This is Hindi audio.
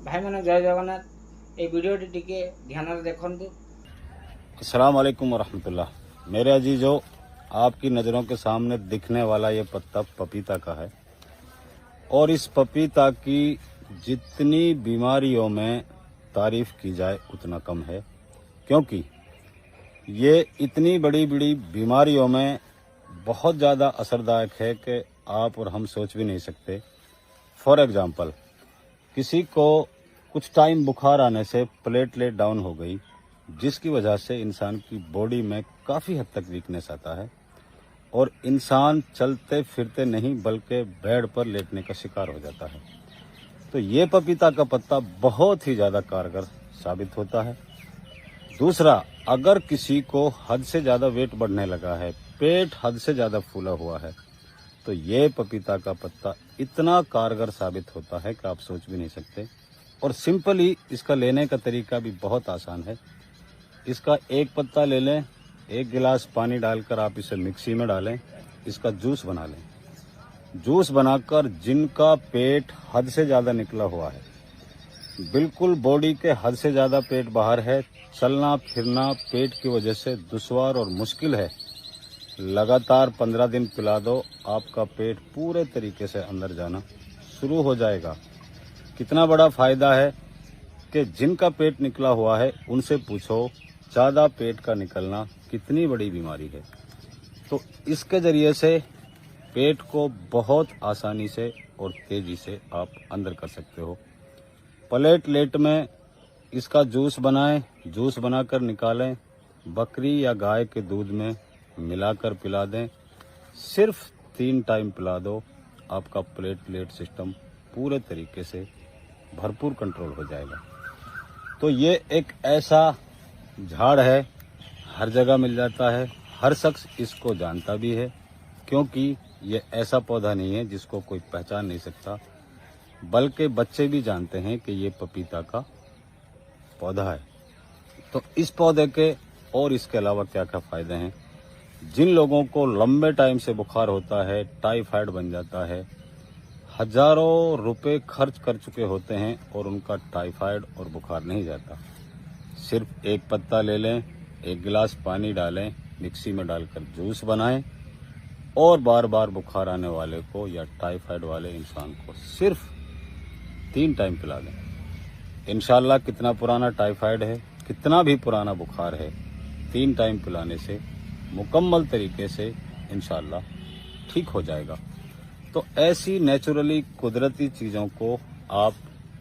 भाई मैंने जय जगन्नाथ ये वीडियोटी टिके ध्यान देखंतु। अस्सलाम वालेकुम वरहमतुल्लाह। मेरे अजीजों, आपकी नज़रों के सामने दिखने वाला ये पत्ता पपीता का है और इस पपीता की जितनी बीमारियों में तारीफ की जाए उतना कम है, क्योंकि ये इतनी बड़ी बड़ी बीमारियों में बहुत ज़्यादा असरदायक है कि आप और हम सोच भी नहीं सकते। फॉर एग्जाम्पल, किसी को कुछ टाइम बुखार आने से प्लेटलेट डाउन हो गई, जिसकी वजह से इंसान की बॉडी में काफ़ी हद तक वीकनेस आता है और इंसान चलते फिरते नहीं बल्कि बेड पर लेटने का शिकार हो जाता है। तो ये पपीता का पत्ता बहुत ही ज़्यादा कारगर साबित होता है। दूसरा, अगर किसी को हद से ज़्यादा वेट बढ़ने लगा है, पेट हद से ज़्यादा फूला हुआ है, तो ये पपीता का पत्ता इतना कारगर साबित होता है कि आप सोच भी नहीं सकते। और सिंपली इसका लेने का तरीका भी बहुत आसान है। इसका एक पत्ता ले लें, एक गिलास पानी डालकर आप इसे मिक्सी में डालें, इसका जूस बना लें। जूस बनाकर जिनका पेट हद से ज़्यादा निकला हुआ है, बिल्कुल बॉडी के हद से ज़्यादा पेट बाहर है, चलना फिरना पेट की वजह से दुश्वार और मुश्किल है, लगातार 15 दिन पिला दो, आपका पेट पूरे तरीके से अंदर जाना शुरू हो जाएगा। कितना बड़ा फ़ायदा है कि जिनका पेट निकला हुआ है उनसे पूछो ज़्यादा पेट का निकलना कितनी बड़ी बीमारी है। तो इसके ज़रिए से पेट को बहुत आसानी से और तेज़ी से आप अंदर कर सकते हो। प्लेटलेट में इसका जूस बनाएं, जूस बनाकर निकालें, बकरी या गाय के दूध में मिलाकर पिला दें। सिर्फ 3 टाइम पिला दो, आपका प्लेटलेट सिस्टम पूरे तरीके से भरपूर कंट्रोल हो जाएगा। तो ये एक ऐसा झाड़ है, हर जगह मिल जाता है, हर शख्स इसको जानता भी है, क्योंकि ये ऐसा पौधा नहीं है जिसको कोई पहचान नहीं सकता, बल्कि बच्चे भी जानते हैं कि ये पपीता का पौधा है। तो इस पौधे के और इसके अलावा क्या क्या फ़ायदे हैं। जिन लोगों को लंबे टाइम से बुखार होता है, टाइफाइड बन जाता है, हजारों रुपए खर्च कर चुके होते हैं और उनका टाइफाइड और बुखार नहीं जाता, सिर्फ एक पत्ता ले लें, एक गिलास पानी डालें, मिक्सी में डालकर जूस बनाएं और बार बार बुखार आने वाले को या टाइफाइड वाले इंसान को सिर्फ 3 टाइम पिला दें। इंशाल्लाह कितना पुराना टाइफाइड है, कितना भी पुराना बुखार है, 3 टाइम पिलाने से मुकम्मल तरीके से इंशाल्लाह ठीक हो जाएगा। तो ऐसी नेचुरली कुदरती चीज़ों को आप